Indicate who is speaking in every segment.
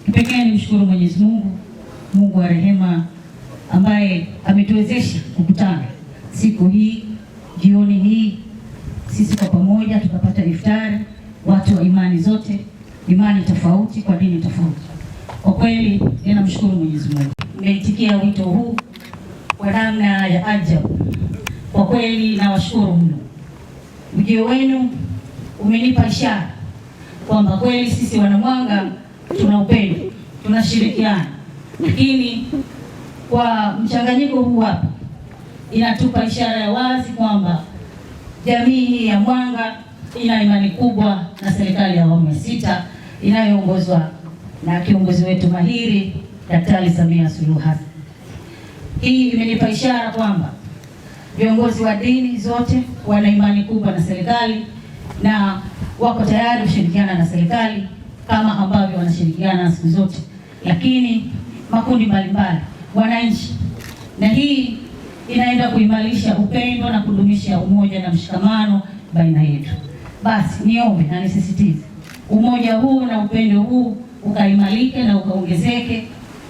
Speaker 1: Kipekee nimshukuru Mwenyezi Mungu, Mungu wa rehema, ambaye ametuwezesha kukutana siku hii, jioni hii, sisi kwa pamoja tukapata iftari, watu wa imani zote, imani tofauti, kwa dini tofauti. Kwa kweli ninamshukuru Mwenyezi Mungu. Nimeitikia wito huu kwa namna ya ajabu. Kwa kweli nawashukuru mno. Ujio wenu umenipa ishara kwamba kweli sisi Wanamwanga tuna upendo, tunashirikiana. Lakini kwa mchanganyiko huu hapa inatupa ishara ya wazi kwamba jamii hii ya Mwanga ina imani kubwa na serikali ya awamu ya 6 inayoongozwa na kiongozi wetu mahiri Daktari Samia Suluhu Hassan. Hii imenipa ishara kwamba viongozi wa dini zote wana imani kubwa na serikali na wako tayari kushirikiana na serikali kama ambavyo wanashirikiana siku zote, lakini makundi mbalimbali, wananchi, na hii inaenda kuimarisha upendo na kudumisha umoja na mshikamano baina yetu. Basi niombe na nisisitize umoja huu na upendo huu ukaimarike na ukaongezeke,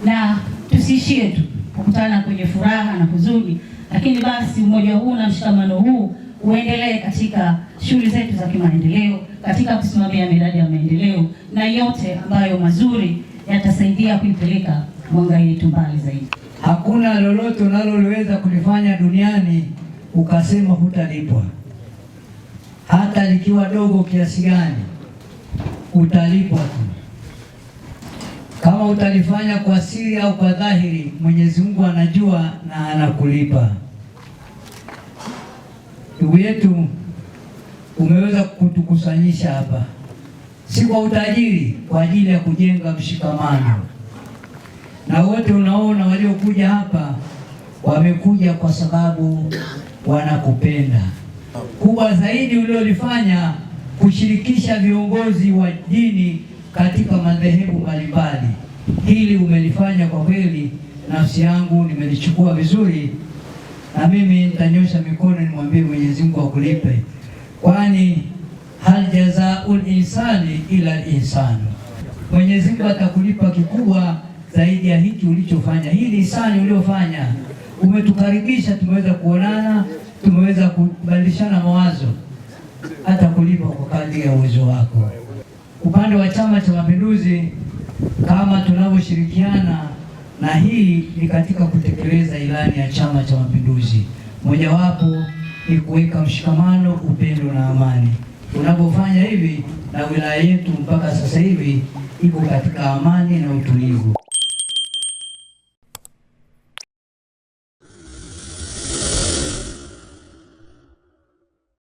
Speaker 1: na tusiishie tu kukutana kwenye furaha na huzuni, lakini basi umoja huu na mshikamano huu uendelee katika shughuli zetu za kimaendeleo, katika kusimamia miradi ya maendeleo na yote ambayo mazuri yatasaidia kuipeleka Mwanga yetu mbali zaidi.
Speaker 2: Hakuna lolote unaloliweza kulifanya duniani ukasema hutalipwa. Hata likiwa dogo kiasi gani utalipwa tu. Kama utalifanya kwa siri au kwa dhahiri, Mwenyezi Mungu anajua na anakulipa. Ndugu yetu, umeweza kutukusanyisha hapa si kwa utajiri, kwa ajili ya kujenga mshikamano. Na wote unaona waliokuja hapa wamekuja kwa sababu wanakupenda. Kubwa zaidi uliolifanya kushirikisha viongozi wa dini katika madhehebu mbalimbali. Hili umelifanya kwa kweli, nafsi yangu nimelichukua vizuri, na mimi nitanyosha mikono nimwambie Mwenyezi Mungu akulipe, kwani hal jazaul insani ila al-insanu. Mwenyezi Mungu atakulipa kikubwa zaidi ya hiki ulichofanya. Hili insani uliofanya, umetukaribisha, tumeweza kuonana, tumeweza kubadilishana mawazo, hata kulipa kwa kadri ya uwezo wako. Upande wa Chama cha Mapinduzi, kama tunavyoshirikiana, na hii ni katika kutekeleza ilani ya Chama cha Mapinduzi. Mojawapo ni kuweka mshikamano, upendo na amani. Unapofanya hivi, na wilaya yetu mpaka sasa hivi iko katika amani na utulivu.